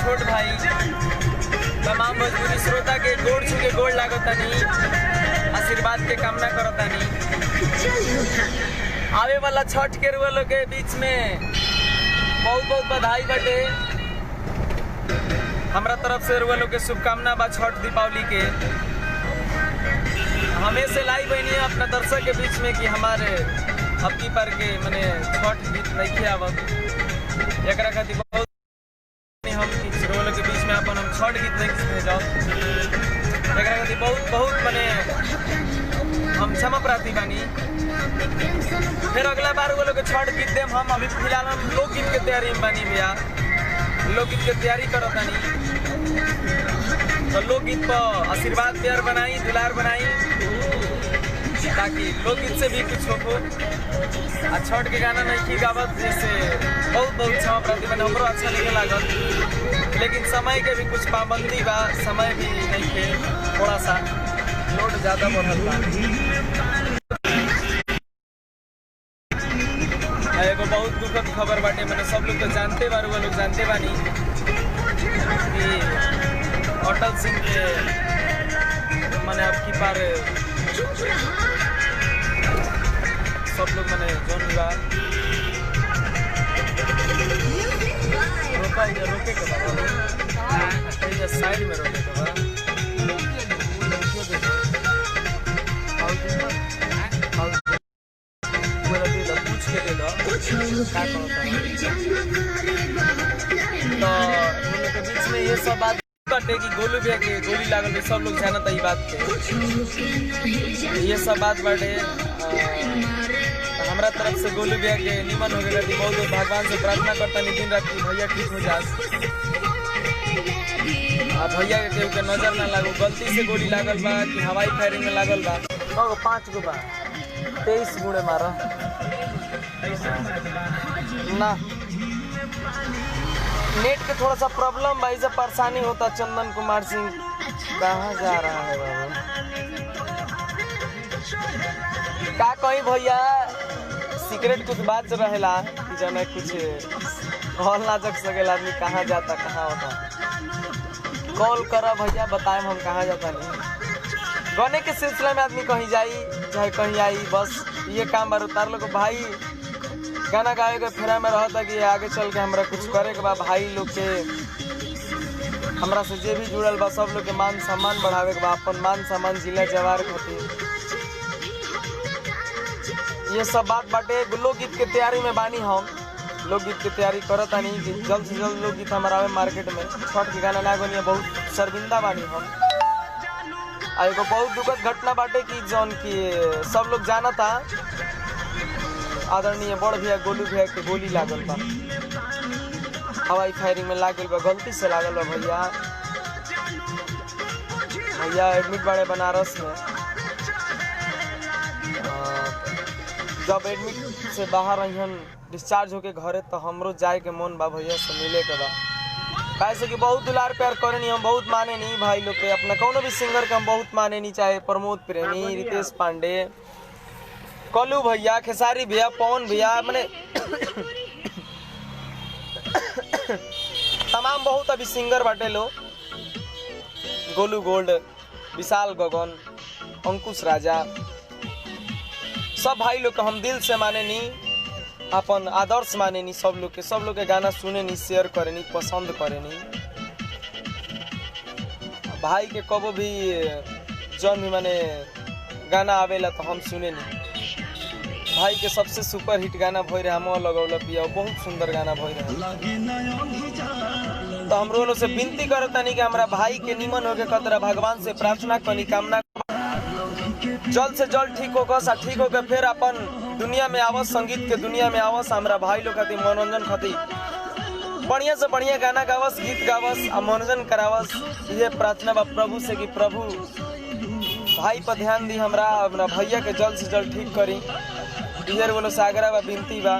छोट भाई तमाम भोजपुरी श्रोता के गोड़ छू के गोड़ लागतानी, आशीर्वाद के कामना करतानी। आवे वाला छठ के रुआ लोग के बीच में बहुत बहुत बधाई बटे। हमरा तरफ से रुआ लोग के शुभकामना बा छठ दीपावली के। हमें से लाई बनी अपना दर्शक के बीच में कि हमारे अब की पर के मने छठ गीत नहीं आवत, एक खातिर बहुत हम रुआ लोग के बीच में अपन हम छठ गीत नहीं भेजाओ, एक खातिर बहुत बहुत मने हम क्षमा प्रार्थी बानी। फिर अगला बार वो लोग के छठ गीत देम। हम अभी फिलहाल हम लोकगीत के तैयारी में बानी भैया, लोकगीत के तैयारी करतानी। तो लोकगीत पर आशीर्वाद प्यार बनाई, दुलार बनाई, ताकि लोकगीत से भी कुछ हो। छठ के गाना नहीं की गावत जैसे बहुत बहुत क्षमा प्रार्थी मैंने हमरो अच्छा नहीं लागल, लेकिन समय के भी कुछ पाबंदी बा, समय भी नहीं के थोड़ा सा लोड ज़्यादा बढ़ल बा। एगो बहुत दुखद खबर बाटे, मैंने सब लोग तो जानते बारू, वो लोग जानते बानी कि अटल सिंह के मैंने अब की पार सब लोग मैंने जोन हुआ रोके के बाद साइड में रोके के बाद पूछ के दे दो तो बीच में ये सब बात कटे कि गोलू भैया के गोली लागल है, सब लोग जानता है बात के। ये सब बात बाटे हमारा तरफ से गोलू भैया के निमन हो गया। बहुत बहुत भगवान से प्रार्थना करता नहीं दिन रात की भैया ठीक हो जास, भैया के नजर ना लागू। गलती से गोली लागल बा कि हवाई फायरिंग में लागल बा, 5 गो बा, 23 गुणे मारा ना। नेट के थोड़ा सा प्रॉब्लम भाई से परेशानी होता। चंदन कुमार सिंह कहाँ जा रहा है बाबू, का कहीं भैया सीक्रेट कुछ बात रहेला कि जाने कुछ कॉल ना जग सकेला आदमी कहाँ जाता कहाँ होता। कॉल करा भैया बताए हम कहाँ जाता नहीं। गाने के सिलसिले में आदमी कहीं जाई चाहे कहीं आई, बस ये काम बार उतार लो भाई। गाना गाए के फेरा में रहता कि आगे चल के हमरा कुछ करे के बा, भाई लोग के हमरा से जे भी जुड़ल बा सब लोग के मान सम्मान बढ़ावे के बा, अपन मान सम्मान जिला जवार खातिर ये सब बात बाटे। लोकगीत के तैयारी में बानी हम, लोकगीत की तैयारी करता नहीं कि जल्द से जल्द लोकगीत हमारा आवे मार्केट में। छठ के गाना ना गनिया बहुत शर्मिंदा बानी हम। एगो बहुत दुखद घटना बाटे कि जौन की सब लोग जाना था, आदरणीय बड़ भैया गोलू भैया के गोली लागल बा, हवाई फायरिंग में लागल बा, गलती से लागल बा भैया। भैया एडमिट बाड़े बनारस में। जब एडमिट से बाहर अहन डिस्चार्ज होके घरे तो हमरो जाए के मन बा भैया से मिले के बा। कैसे कि बहुत दुलार प्यार करनी, हम बहुत माने नहीं भाई लोग के। अपना कौनो भी सिंगर के हम बहुत माने नहीं, चाहे प्रमोद प्रेमी, रितेश पांडे, कलू भैया, खेसारी भैया, पवन भैया, मैंने तमाम बहुत अभी सिंगर बाटे लो। गोलू गोल्ड, विशाल गगन, अंकुश राजा, सब भाई लोग को हम दिल से माने नी, अपन आदर्श माने नी। सब लोग के गाना सुने नी, शेयर करे नी, पसंद करे नी। भाई के कबो भी जौन भी माने गाना आवेला तो हम सुने नी। भाई के सबसे सुपर हिट गाना भई रहे हम लगौल पिया, बहुत सुंदर गाना भई रहे। तो हम लोग से विनती करता नहीं कि हमारा भाई के निमन होके खतरा भगवान से प्रार्थना करी, कामना जल्द से जल्द ठीक होकर फिर अपन दुनिया में आवस, संगीत के दुनिया में आवस। हमारा भाई लोग खातिर मनोरंजन खातिर बढ़िया से बढ़िया गाना गावस, गीत गावस और मनोरंजन करावस। ये प्रार्थना बा प्रभु से कि प्रभु भाई पर ध्यान दी, हमरा भैया के जल्द से जल्द ठीक करी। इधर बोलो सागरा बा विनती बा।